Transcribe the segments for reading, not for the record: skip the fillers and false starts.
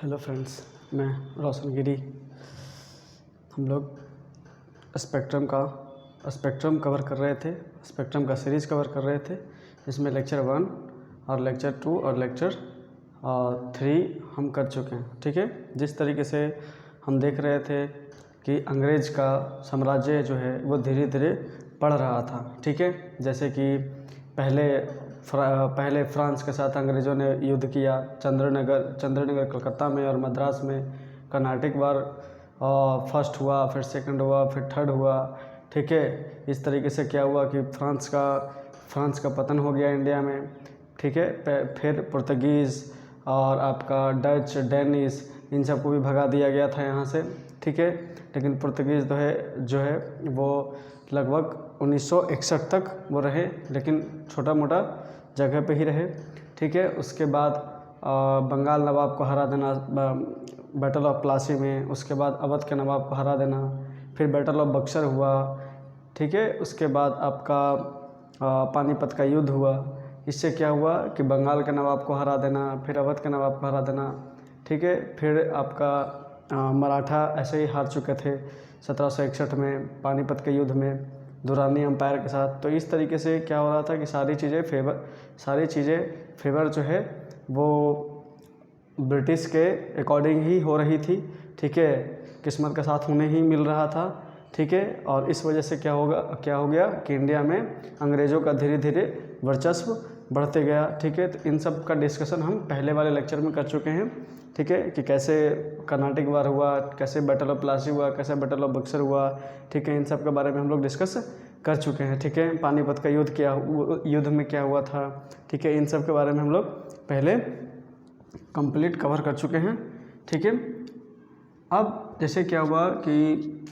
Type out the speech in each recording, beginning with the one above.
Hello friends, मैं रोशन गिरी। हम लोग स्पेक्ट्रम कवर कर रहे थे, स्पेक्ट्रम का सीरीज़ कवर कर रहे थे। इसमें लेक्चर 1 और लेक्चर 2 और लेक्चर 3 हम कर चुके हैं। ठीक है, जिस तरीके से हम देख रहे थे कि अंग्रेज़ का साम्राज्य जो है वो धीरे धीरे बढ़ रहा था। ठीक है, जैसे कि पहले फ्रांस के साथ अंग्रेज़ों ने युद्ध किया, चंद्रनगर कलकत्ता में और मद्रास में। कर्नाटिक वार फर्स्ट हुआ, फिर सेकंड हुआ, फिर थर्ड हुआ। ठीक है, इस तरीके से क्या हुआ कि फ्रांस का पतन हो गया इंडिया में। ठीक है, फिर पुर्तगीज़ और आपका डच, डेनिस, इन सबको भी भगा दिया गया था यहाँ से। ठीक है, लेकिन पुर्तगीज़ जो है वो लगभग 1961 तक वो रहे, लेकिन छोटा मोटा जगह पे ही रहे। ठीक है, उसके बाद बंगाल नवाब को हरा देना बैटल ऑफ प्लासी में, उसके बाद अवध के नवाब को हरा देना, फिर बैटल ऑफ बक्सर हुआ। ठीक है, उसके बाद आपका पानीपत का युद्ध हुआ। इससे क्या हुआ कि बंगाल के नवाब को हरा देना, फिर अवध के नवाब को हरा देना। ठीक है, फिर आपका मराठा ऐसे ही हार चुके थे 1761 में पानीपत के युद्ध में दुरानी एम्पायर के साथ। तो इस तरीके से क्या हो रहा था कि सारी चीज़ें फेवर जो है वो ब्रिटिश के अकॉर्डिंग ही हो रही थी। ठीक है, किस्मत का साथ उन्हें ही मिल रहा था। ठीक है, और इस वजह से क्या हो गया कि इंडिया में अंग्रेज़ों का धीरे धीरे वर्चस्व बढ़ते गया। ठीक है, तो इन सब का डिस्कशन हम पहले वाले लेक्चर में कर चुके हैं। ठीक है, कि कैसे कर्नाटिक वार हुआ, कैसे बैटल ऑफ प्लासी हुआ, कैसे बैटल ऑफ बक्सर हुआ। ठीक है, इन सब के बारे में हम लोग डिस्कस कर चुके हैं। ठीक है, पानीपत का युद्ध में क्या हुआ था। ठीक है, इन सब के बारे में हम लोग पहले कंप्लीट कवर कर चुके हैं। ठीक है, अब जैसे क्या हुआ कि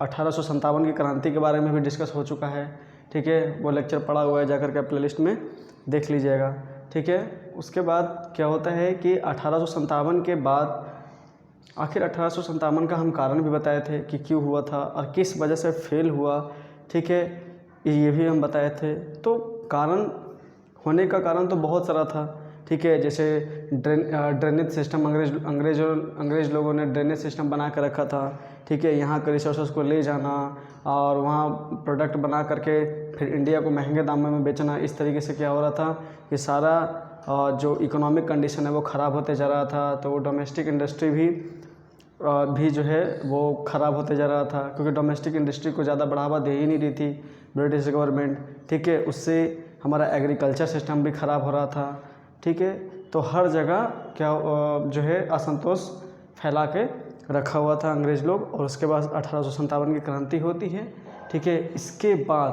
1857 की क्रांति के बारे में भी डिस्कस हो चुका है। ठीक है, वो लेक्चर पड़ा हुआ है, जाकर के प्लेलिस्ट में देख लीजिएगा। ठीक है, उसके बाद क्या होता है कि 1857 के बाद आखिर 1857 का हम कारण भी बताए थे कि क्यों हुआ था और किस वजह से फेल हुआ। ठीक है, ये भी हम बताए थे। तो कारण होने का कारण तो बहुत सारा था। ठीक है, जैसे ड्रेनेज सिस्टम अंग्रेज लोगों ने ड्रेनेज सिस्टम बना कर रखा था। ठीक है, यहाँ के रिसोर्सेज को ले जाना और वहाँ प्रोडक्ट बना करके फिर इंडिया को महंगे दामों में बेचना। इस तरीके से क्या हो रहा था कि सारा जो इकोनॉमिक कंडीशन है वो ख़राब होते जा रहा था। तो वो डोमेस्टिक इंडस्ट्री भी जो है वो ख़राब होते जा रहा था, क्योंकि डोमेस्टिक इंडस्ट्री को ज़्यादा बढ़ावा दे ही नहीं रही थी ब्रिटिश गवर्नमेंट। ठीक है, उससे हमारा एग्रीकल्चर सिस्टम भी ख़राब हो रहा था। ठीक है, तो हर जगह क्या जो है असंतोष फैला के रखा हुआ था अंग्रेज़ लोग। और उसके बाद 1857 की क्रांति होती है। ठीक है, इसके बाद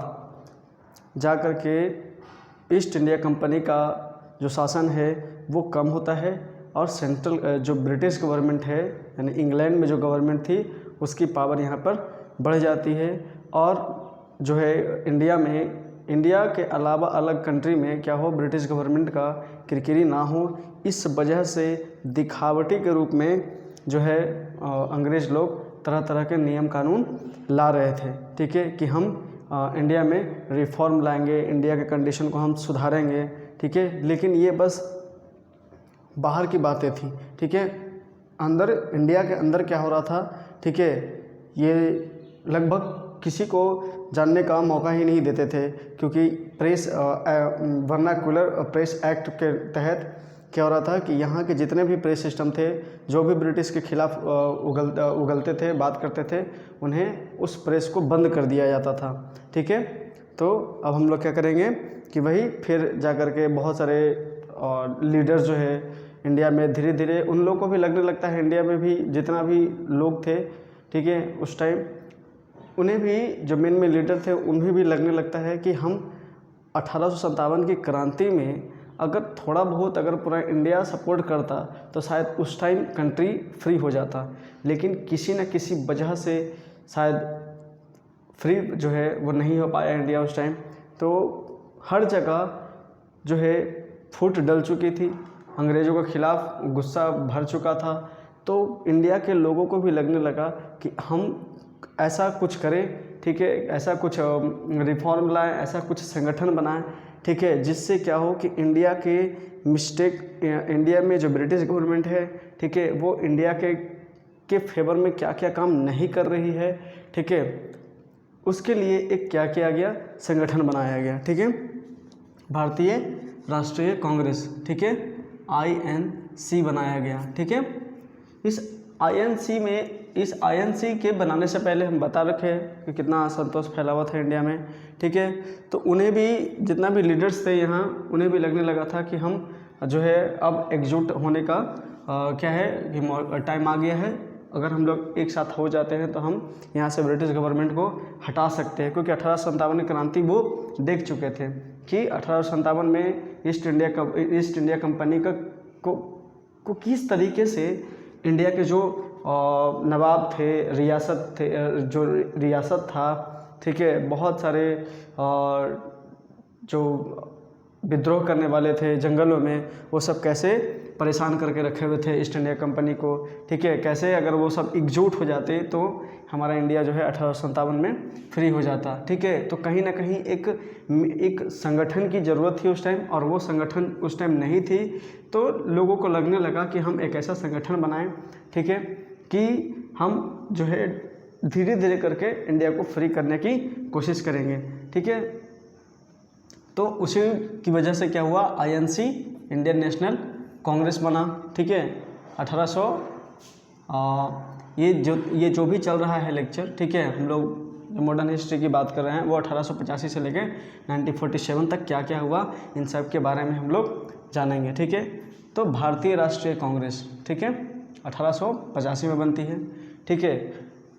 जा कर के ईस्ट इंडिया कंपनी का जो शासन है वो कम होता है और सेंट्रल जो ब्रिटिश गवर्नमेंट है, यानी इंग्लैंड में जो गवर्नमेंट थी, उसकी पावर यहाँ पर बढ़ जाती है। और जो है इंडिया के अलावा अलग कंट्री में क्या हो, ब्रिटिश गवर्नमेंट का किरकिरी ना हो, इस वजह से दिखावटी के रूप में जो है अंग्रेज़ लोग तरह तरह के नियम कानून ला रहे थे। ठीक है, कि हम इंडिया में रिफॉर्म लाएंगे, इंडिया के कंडीशन को हम सुधारेंगे। ठीक है, लेकिन ये बस बाहर की बातें थी। ठीक है, इंडिया के अंदर क्या हो रहा था, ठीक है, ये लगभग किसी को जानने का मौका ही नहीं देते थे, क्योंकि वर्नाक्युलर प्रेस एक्ट के तहत क्या हो रहा था कि यहाँ के जितने भी प्रेस सिस्टम थे, जो भी ब्रिटिश के खिलाफ उगलते थे, बात करते थे, उन्हें उस प्रेस को बंद कर दिया जाता था। ठीक है, तो अब हम लोग क्या करेंगे कि वही फिर जा कर के बहुत सारे लीडर्स जो है इंडिया में धीरे धीरे उन लोगों को भी लगने लगता है, इंडिया में भी जितना भी लोग थे, ठीक है, उस टाइम उन्हें भी, जो मेन लीडर थे, उन्हें भी लगने लगता है कि हम 1857 की क्रांति में अगर थोड़ा बहुत अगर पूरा इंडिया सपोर्ट करता तो शायद उस टाइम कंट्री फ्री हो जाता। लेकिन किसी न किसी वजह से शायद फ्री जो है वो नहीं हो पाया इंडिया उस टाइम। तो हर जगह जो है फुट डल चुकी थी, अंग्रेज़ों के खिलाफ गुस्सा भर चुका था। तो इंडिया के लोगों को भी लगने लगा कि हम ऐसा कुछ करें ठीक है, ऐसा कुछ रिफॉर्म लाएं, ऐसा कुछ संगठन बनाएं, ठीक है, जिससे क्या हो कि इंडिया के इंडिया में जो ब्रिटिश गवर्नमेंट है, ठीक है, वो इंडिया के फेवर में क्या क्या काम नहीं कर रही है, ठीक है, उसके लिए एक क्या किया गया, संगठन बनाया गया, ठीक है, भारतीय राष्ट्रीय कांग्रेस, ठीक है, INC बनाया गया, ठीक है। इस INC के बनाने से पहले हम बता रखे कि कितना असंतोष फैला हुआ था इंडिया में, ठीक है। तो उन्हें भी, जितना भी लीडर्स थे यहाँ, उन्हें भी लगने लगा था कि हम जो है अब एकजुट होने का क्या है कि टाइम आ गया है। अगर हम लोग एक साथ हो जाते हैं तो हम यहाँ से ब्रिटिश गवर्नमेंट को हटा सकते हैं, क्योंकि 1857 की क्रांति वो देख चुके थे कि 1857 में ईस्ट इंडिया कंपनी को किस तरीके से इंडिया के जो नवाब थे, जो रियासत था, ठीक है, बहुत सारे जो विद्रोह करने वाले थे जंगलों में, वो सब कैसे परेशान करके रखे हुए थे ईस्ट इंडिया कंपनी को, ठीक है, कैसे अगर वो सब एकजुट हो जाते तो हमारा इंडिया जो है 1857 में फ्री हो जाता, ठीक है। तो कहीं ना कहीं एक संगठन की ज़रूरत थी उस टाइम, और वो संगठन उस टाइम नहीं थी, तो लोगों को लगने लगा कि हम एक ऐसा संगठन बनाएं, ठीक है, कि हम जो है धीरे धीरे करके इंडिया को फ्री करने की कोशिश करेंगे, ठीक है। तो उसी की वजह से क्या हुआ, INC इंडियन नेशनल कांग्रेस बना, ठीक है। 1800 ये जो भी चल रहा है लेक्चर, ठीक है, हम लोग जो मॉडर्न हिस्ट्री की बात कर रहे हैं वो 1885 से लेकर 1947 तक क्या क्या हुआ, इन सब के बारे में हम लोग जानेंगे, ठीक है। तो भारतीय राष्ट्रीय कांग्रेस, ठीक है, 1885 में बनती है, ठीक है।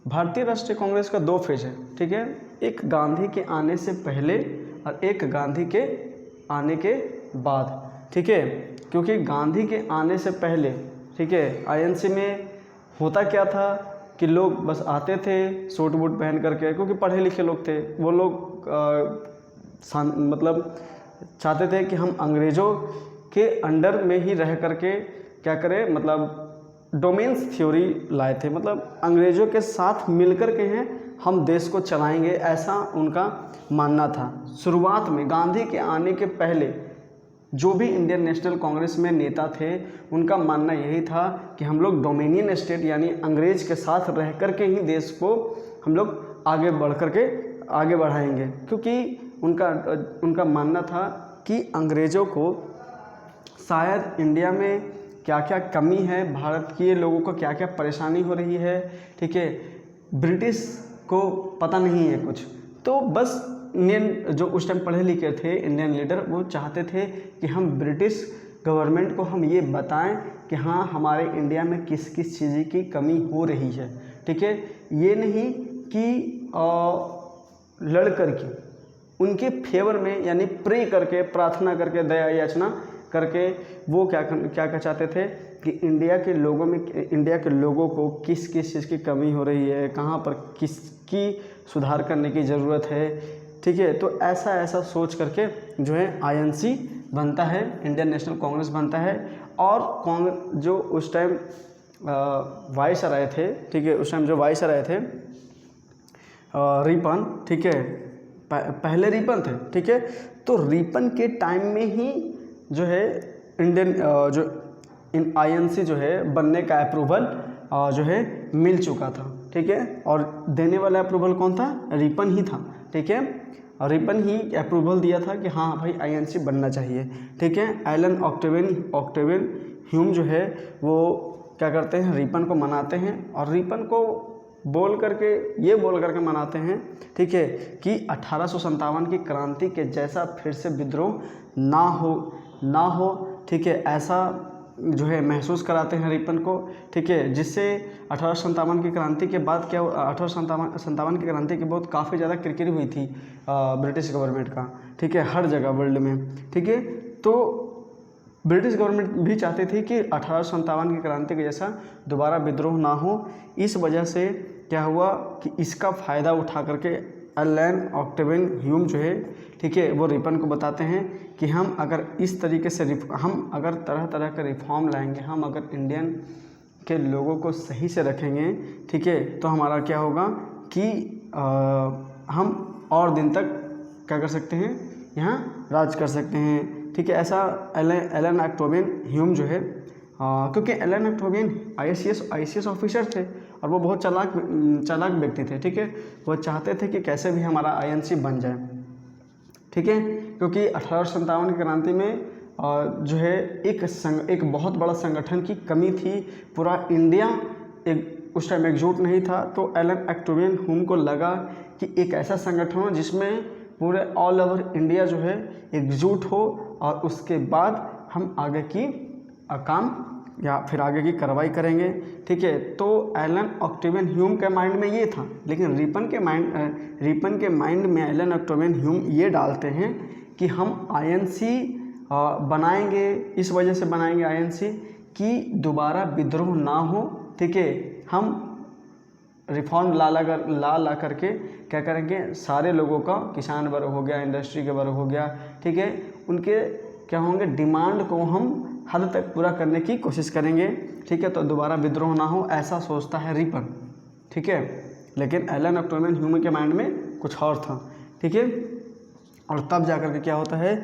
भारतीय राष्ट्रीय कांग्रेस का 2 फेज है, ठीक है, एक गांधी के आने से पहले और एक गांधी के आने के बाद, ठीक है। क्योंकि गांधी के आने से पहले, ठीक है, INC में होता क्या था कि लोग बस आते थे सूट बूट पहन करके, क्योंकि पढ़े लिखे लोग थे, वो लोग मतलब चाहते थे कि हम अंग्रेज़ों के अंडर में ही रह करके क्या करें, मतलब डोमेन्स थ्योरी लाए थे, मतलब अंग्रेज़ों के साथ मिलकर के हैं हम देश को चलाएंगे, ऐसा उनका मानना था। शुरुआत में गांधी के आने के पहले जो भी इंडियन नेशनल कांग्रेस में नेता थे, उनका मानना यही था कि हम लोग डोमिनियन स्टेट यानी अंग्रेज के साथ रह कर के ही देश को हम लोग आगे बढ़ाएंगे, क्योंकि उनका मानना था कि अंग्रेज़ों को शायद इंडिया में क्या क्या कमी है, भारत के लोगों को क्या क्या परेशानी हो रही है, ठीक है, ब्रिटिश को पता नहीं है कुछ। तो बस इंडियन जो उस टाइम पढ़े लिखे थे इंडियन लीडर, वो चाहते थे कि हम ब्रिटिश गवर्नमेंट को हम ये बताएं कि हाँ हमारे इंडिया में किस किस चीज़ की कमी हो रही है, ठीक है। ये नहीं कि लड़ करके उनके फेवर में यानी प्रे करके, प्रार्थना करके, दया याचना करके वो क्या चाहते थे कि इंडिया के लोगों को किस किस चीज़ की कमी हो रही है, कहाँ पर किसकी सुधार करने की ज़रूरत है, ठीक है। तो ऐसा सोच करके जो है INC बनता है, इंडियन नेशनल कांग्रेस बनता है। और जो उस टाइम वाइसराय थे, ठीक है, उस टाइम जो वाइसराय थे रिपन, ठीक है, पहले रिपन थे, ठीक है। तो रिपन के टाइम में ही जो है INC जो है बनने का अप्रूवल जो है मिल चुका था, ठीक है। और देने वाला अप्रूवल कौन था, रिपन ही था, ठीक है। और रिपन ही अप्रूवल दिया था कि हाँ भाई INC बनना चाहिए, ठीक है। एलन ऑक्टेवियन ह्यूम जो है वो क्या करते हैं, रिपन को मनाते हैं, और रिपन को बोल करके मनाते हैं, ठीक है, कि 1857 की क्रांति के जैसा फिर से विद्रोह ना हो, ठीक है, ऐसा जो है महसूस कराते हैं रिपन को, ठीक है। जिससे 1857 की क्रांति के बाद क्या 1857 की क्रांति के बाद काफ़ी ज़्यादा किरकिरी हुई थी ब्रिटिश गवर्नमेंट का, ठीक है, हर जगह वर्ल्ड में, ठीक है। तो ब्रिटिश गवर्नमेंट भी चाहती थी कि 1857 की क्रांति के जैसा दोबारा विद्रोह ना हो। इस वजह से क्या हुआ कि इसका फ़ायदा उठा करके एलन ऑक्टेवियन ह्यूम जो है, ठीक है, वो रिपन को बताते हैं कि हम अगर इस तरीके से हम अगर तरह तरह का रिफॉर्म लाएंगे, हम अगर इंडियन के लोगों को सही से रखेंगे, ठीक है, तो हमारा क्या होगा कि हम और दिन तक क्या कर सकते हैं, यहाँ राज कर सकते हैं। ठीक है, ऐसा एलन ऑक्टेवियन ह्यूम जो है, क्योंकि एलन ऑक्टेवियन ICS ऑफिसर थे और वो बहुत चालाक व्यक्ति थे। ठीक है, वो चाहते थे कि कैसे भी हमारा INC बन जाए। ठीक है, क्योंकि 1857 की क्रांति में जो है एक बहुत बड़ा संगठन की कमी थी, पूरा इंडिया उस टाइम एकजुट नहीं था। तो एलन ऑक्टेवियन ह्यूम को लगा कि एक ऐसा संगठन हो जिसमें पूरे ऑल ओवर इंडिया जो है एकजुट हो, और उसके बाद हम आगे की काम या फिर आगे की कार्रवाई करेंगे। ठीक है, तो एलन ऑक्टेवियन ह्यूम के माइंड में ये था, लेकिन रिपन के माइंड में एलन ऑक्टेवियन ह्यूम ये डालते हैं कि हम INC बनाएंगे, इस वजह से बनाएंगे INC कि दोबारा विद्रोह ना हो। ठीक है, हम रिफॉर्म ला करके क्या करेंगे, सारे लोगों का, किसान वर्ग हो गया, इंडस्ट्री के वर्ग हो गया, ठीक है, उनके क्या होंगे, डिमांड को हम हद तक पूरा करने की कोशिश करेंगे। ठीक है, तो दोबारा विद्रोह ना हो, ऐसा सोचता है रिपन। ठीक है, लेकिन एलन ऑक्टेवियन ह्यूम के माइंड में कुछ और था। ठीक है, और तब जाकर के क्या होता है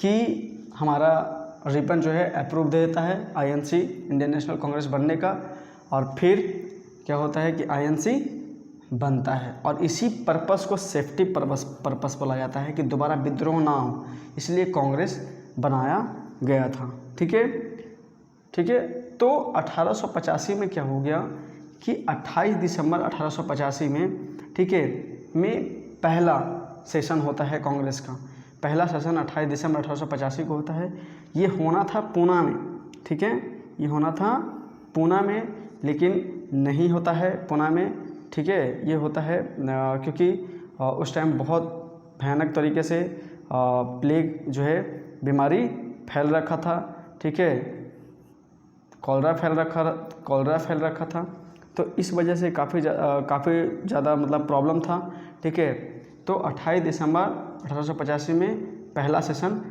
कि हमारा रिपन जो है अप्रूव दे देता है INC, इंडियन नेशनल कांग्रेस बनने का, और फिर क्या होता है कि INC बनता है। और इसी पर्पस को सेफ्टी पर्पस बोला जाता है कि दोबारा विद्रोह ना हो, इसलिए कांग्रेस बनाया गया था। ठीक है, ठीक है, तो 1885 में क्या हो गया कि 28 दिसंबर 1885 में, ठीक है, में पहला सेशन होता है कांग्रेस का। पहला सेशन 28 दिसंबर 1885 को होता है। ये होना था पूना में। ठीक है, ये होना था पूना में, लेकिन नहीं होता है पूना में। ठीक है, ये होता है क्योंकि उस टाइम बहुत भयानक तरीके से प्लेग जो है बीमारी फैल रखा था। ठीक है, कॉलरा फैल रखा था, तो इस वजह से काफ़ी ज़्यादा मतलब प्रॉब्लम था। ठीक है, तो 28 दिसंबर 1885 में पहला सेशन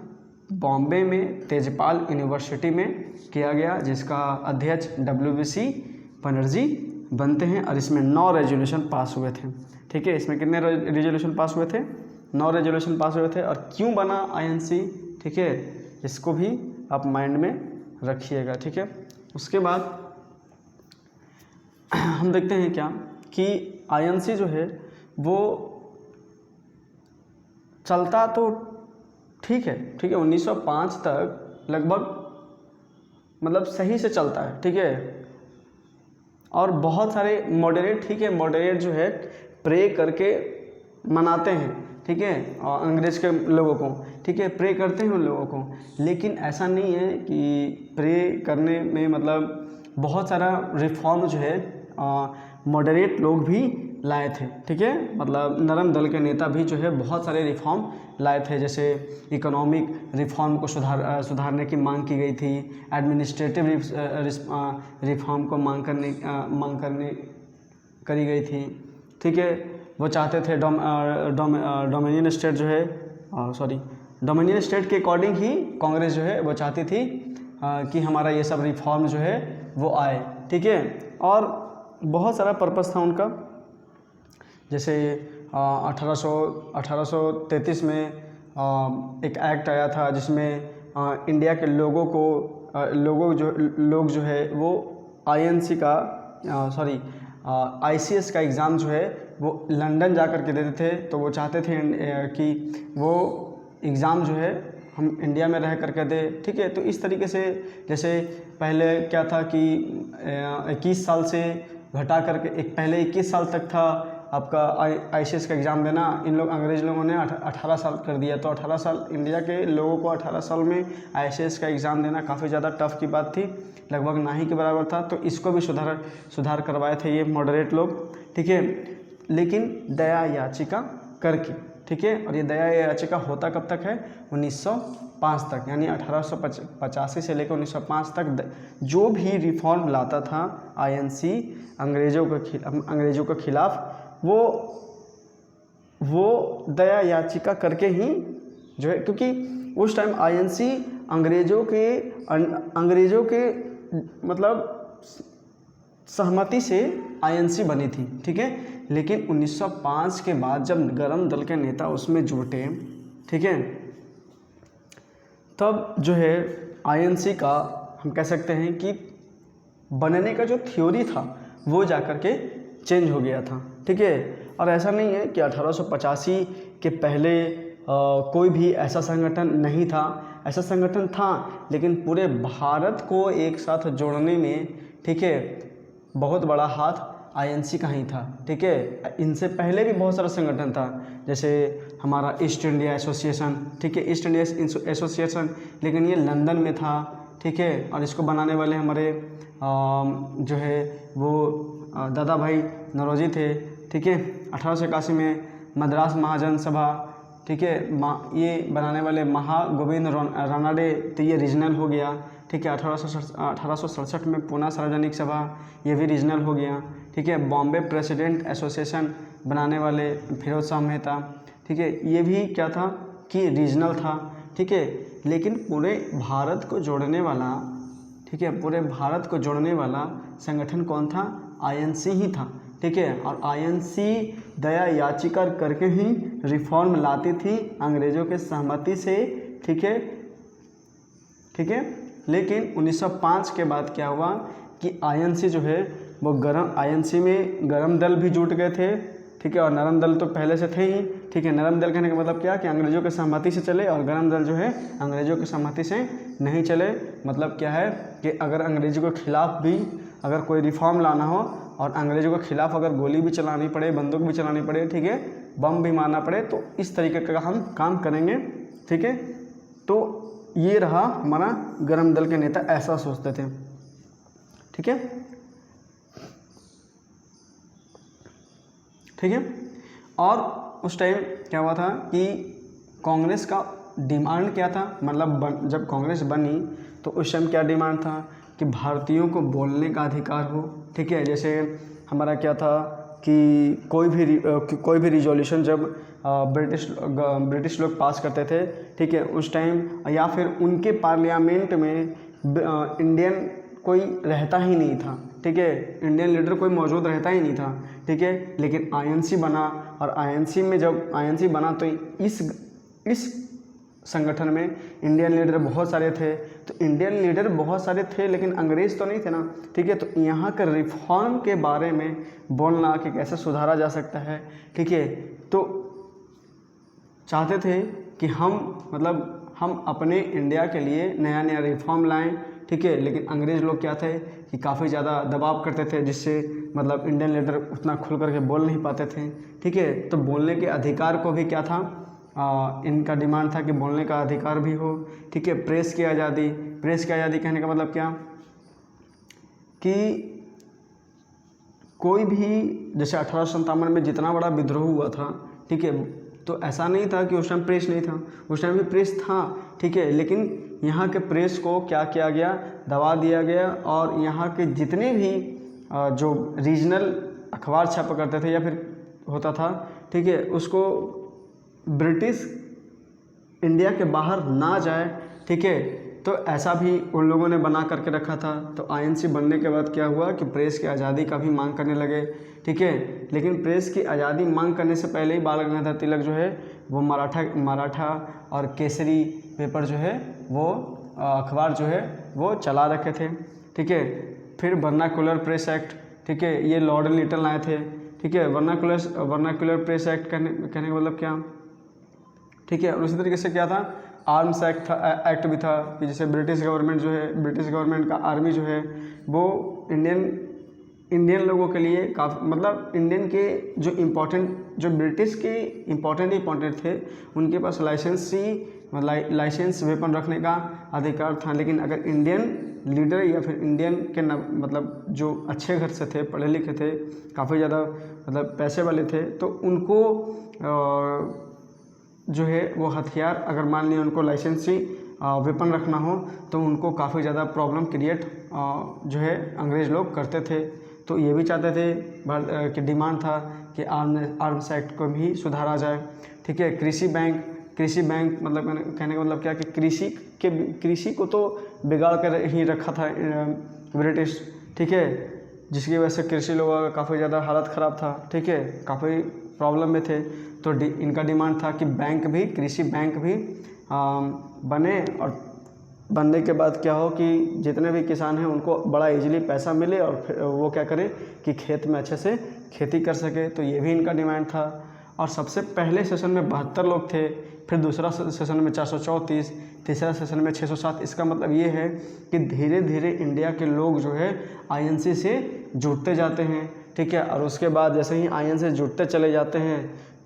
बॉम्बे में तेजपाल यूनिवर्सिटी में किया गया, जिसका अध्यक्ष WBC बनर्जी बनते हैं, और इसमें 9 रेजोल्यूशन पास हुए थे। ठीक है, इसमें कितने रेजोल्यूशन पास हुए थे? 9 रेजोल्यूशन पास हुए थे। और क्यों बना INC? ठीक है, इसको भी आप माइंड में रखिएगा। ठीक है, उसके बाद हम देखते हैं क्या कि INC जो है वो चलता तो ठीक है, 1905 तक लगभग मतलब सही से चलता है। ठीक है, और बहुत सारे मॉडरेट, ठीक है, मॉडरेट जो है प्रे करके मनाते हैं। ठीक है, और अंग्रेज के लोगों को, ठीक है, प्रे करते हैं उन लोगों को, लेकिन ऐसा नहीं है कि प्रे करने में मतलब बहुत सारा रिफॉर्म जो है मॉडरेट लोग भी लाए थे। ठीक है, मतलब नरम दल के नेता भी जो है बहुत सारे रिफॉर्म लाए थे, जैसे इकोनॉमिक रिफॉर्म को सुधारने की मांग की गई थी, एडमिनिस्ट्रेटिव रिफॉर्म को मांग करने करी गई थी। ठीक है, वो चाहते थे डोमिनियन स्टेट जो है डोमिनियन स्टेट के अकॉर्डिंग ही कांग्रेस जो है वो चाहती थी कि हमारा ये सब रिफॉर्म जो है वो आए। ठीक है, और बहुत सारा पर्पस था उनका, जैसे 1833 में एक एक्ट आया था जिसमें इंडिया के लोग जो है वो INC का ICS का एग्ज़ाम जो है वो लंदन जा कर के देते थे। तो वो चाहते थे कि वो एग्ज़ाम जो है हम इंडिया में रह करके दे। ठीक है, तो इस तरीके से जैसे पहले क्या था कि 21 साल से घटा करके पहले 21 साल तक था आपका ICS का एग्ज़ाम देना, अंग्रेज़ लोगों ने 18 साल कर दिया। तो 18 साल इंडिया के लोगों को 18 साल में ICS का एग्ज़ाम देना काफ़ी ज़्यादा टफ की बात थी, लगभग ना ही के बराबर था। तो इसको भी सुधार करवाए थे ये मॉडरेट लोग। ठीक है, लेकिन दया याचिका करके। ठीक है, और ये दया याचिका होता कब तक है? 1905 तक, यानी 1885 से लेकर 1905 तक जो भी रिफॉर्म लाता था INC अंग्रेज़ों के खिलाफ, वो दया याचिका करके ही जो है, क्योंकि उस टाइम INC अंग्रेज़ों के मतलब सहमति से INC बनी थी। ठीक है, लेकिन 1905 के बाद जब गरम दल के नेता उसमें जुटे, ठीक है, तब जो है आईएनसी का हम कह सकते हैं कि बनने का जो थ्योरी था वो जाकर के चेंज हो गया था, ठीक है। और ऐसा नहीं है कि 1885 के पहले कोई भी ऐसा संगठन नहीं था, ऐसा संगठन था, लेकिन पूरे भारत को एक साथ जोड़ने में, ठीक है, बहुत बड़ा हाथ आईएनसी का ही था, ठीक है। इनसे पहले भी बहुत सारा संगठन था, जैसे हमारा ईस्ट इंडिया एसोसिएशन, ठीक है, ईस्ट इंडिया एसोसिएशन, लेकिन ये लंदन में था, ठीक है। और इसको बनाने वाले हमारे जो है वो दादा भाई नौरोजी थे, ठीक है। 1881 में मद्रास महाजन सभा, ठीक है, ये बनाने वाले महागोविंद रानाडे, तो ये रीजनल हो गया, ठीक है। 1867 में पूना सार्वजनिक सभा, ये भी रीजनल हो गया, ठीक है। बॉम्बे प्रेसिडेंट एसोसिएशन बनाने वाले फिरोज शाह मेहता, ठीक है, ये भी क्या था कि रीजनल था, ठीक है। लेकिन पूरे भारत को जोड़ने वाला, ठीक है, पूरे भारत को जोड़ने वाला संगठन कौन था? आईएनसी ही था, ठीक है। और आईएनसी दया याचिका करके ही रिफॉर्म लाती थी अंग्रेज़ों के सहमति से, ठीक है, ठीक है। लेकिन 1905 के बाद क्या हुआ कि आईएनसी जो है वो आईएनसी में गरम दल भी जुट गए थे, ठीक है, और नरम दल तो पहले से थे ही, ठीक है। नरम दल कहने का मतलब क्या कि अंग्रेज़ों के सहमति से चले, और गरम दल जो है अंग्रेज़ों के सहमति से नहीं चले। मतलब क्या है कि अगर अंग्रेज़ों के खिलाफ भी अगर कोई रिफॉर्म लाना हो और अंग्रेज़ों के खिलाफ अगर गोली भी चलानी पड़े, बंदूक भी चलानी पड़े, ठीक है, बम भी मारना पड़े, तो इस तरीके का हम काम करेंगे, ठीक है। तो ये रहा हमारा गरम दल के नेता ऐसा सोचते थे, ठीक है, ठीक है। और उस टाइम क्या हुआ था कि कांग्रेस का डिमांड क्या था, मतलब जब कांग्रेस बनी तो उस टाइम क्या डिमांड था कि भारतीयों को बोलने का अधिकार हो, ठीक है। जैसे हमारा क्या था कि कोई भी रिजोल्यूशन जब ब्रिटिश लोग पास करते थे, ठीक है, उस टाइम या फिर उनके पार्लियामेंट में इंडियन कोई रहता ही नहीं था, ठीक है, इंडियन लीडर कोई मौजूद रहता ही नहीं था, ठीक है। लेकिन आईएनसी बना, और आईएनसी में जब आईएनसी बना तो इस संगठन में इंडियन लीडर बहुत सारे थे, तो इंडियन लीडर बहुत सारे थे लेकिन अंग्रेज़ तो नहीं थे ना, ठीक है। तो यहाँ के रिफॉर्म के बारे में बोलना कि कैसे सुधारा जा सकता है, ठीक है, तो चाहते थे कि हम अपने इंडिया के लिए नया नया रिफॉर्म लाएं, ठीक है। लेकिन अंग्रेज़ लोग क्या थे कि काफ़ी ज़्यादा दबाव करते थे, जिससे मतलब इंडियन लीडर उतना खुल करके बोल नहीं पाते थे, ठीक है। तो बोलने के अधिकार को भी क्या था, इनका डिमांड था कि बोलने का अधिकार भी हो, ठीक है। प्रेस की आज़ादी कहने का मतलब क्या कि कोई भी, जैसे 1857 में जितना बड़ा विद्रोह हुआ था, ठीक है, तो ऐसा नहीं था कि उस टाइम प्रेस नहीं था, उस टाइम भी प्रेस था, ठीक है। लेकिन यहाँ के प्रेस को क्या किया गया, दबा दिया गया, और यहाँ के जितने भी जो रीजनल अखबार छापा करते थे या फिर होता था, ठीक है, उसको ब्रिटिश इंडिया के बाहर ना जाए, ठीक है। तो ऐसा भी उन लोगों ने बना करके रखा था। तो आईएनसी बनने के बाद क्या हुआ कि प्रेस की आज़ादी का भी मांग करने लगे, ठीक है। लेकिन प्रेस की आज़ादी मांग करने से पहले ही बाल गंगाधर तिलक जो है वो मराठा और केसरी पेपर जो है वो अखबार जो है वो चला रखे थे, ठीक है। फिर वर्नाकुलर प्रेस एक्ट, ठीक है, ये लॉर्ड लिटन लाए थे, ठीक है। वर्नाकुलर प्रेस एक्ट कहने का मतलब क्या, ठीक है। और उसी तरीके से क्या था, आर्म्स एक्ट भी था कि जैसे ब्रिटिश गवर्नमेंट का आर्मी जो है वो इंडियन लोगों के लिए काफ़ी, मतलब इंडियन के जो ब्रिटिश के इम्पोर्टेंट थे उनके पास लाइसेंस वेपन रखने का अधिकार था। लेकिन अगर इंडियन लीडर या फिर इंडियन के मतलब जो अच्छे घर से थे, पढ़े लिखे थे, काफ़ी ज़्यादा मतलब पैसे वाले थे, तो उनको जो है वो हथियार, अगर मान लिया उनको लाइसेंसी वेपन रखना हो तो उनको काफ़ी ज़्यादा प्रॉब्लम क्रिएट जो है अंग्रेज़ लोग करते थे। तो ये भी चाहते थे कि डिमांड था कि आर्म्स एक्ट को भी सुधारा जाए, ठीक है। कृषि बैंक मतलब कहने का मतलब क्या कि कृषि को तो बिगाड़ कर ही रखा था ब्रिटिश, ठीक है। जिसकी वजह से कृषि लोगों का काफ़ी ज़्यादा हालत ख़राब था, ठीक है, काफ़ी प्रॉब्लम में थे। तो इनका डिमांड था कि बैंक भी, कृषि बैंक भी बने, और बनने के बाद क्या हो कि जितने भी किसान हैं उनको बड़ा इजीली पैसा मिले और फिर वो क्या करें कि खेत में अच्छे से खेती कर सके। तो ये भी इनका डिमांड था। और सबसे पहले सेशन में 72 लोग थे, फिर दूसरा सेशन में 434, तीसरा सेशन में 607। इसका मतलब ये है कि धीरे धीरे इंडिया के लोग जो है आईएनसी से जुड़ते जाते हैं, ठीक है। और उसके बाद जैसे ही आईएनसी से जुड़ते चले जाते हैं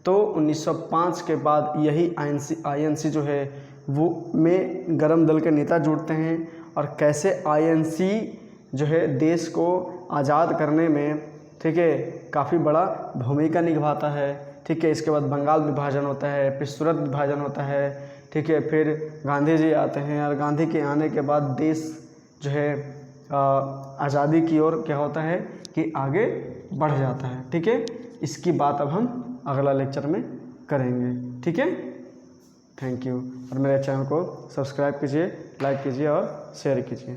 तो 1905 के बाद यही आईएनसी जो है वो में गरम दल के नेता जुड़ते हैं। और कैसे आईएनसी जो है देश को आज़ाद करने में, ठीक है, काफ़ी बड़ा भूमिका निभाता है, ठीक है। इसके बाद बंगाल विभाजन होता है, फिर सूरत विभाजन होता है, ठीक है। फिर गांधी जी आते हैं और गांधी के आने के बाद देश जो है आज़ादी की ओर क्या होता है कि आगे बढ़ जाता है, ठीक है। इसकी बात अब हम अगला लेक्चर में करेंगे, ठीक है। Thank you. और मेरे चैनल को सब्सक्राइब कीजिए, लाइक कीजिए और शेयर कीजिए।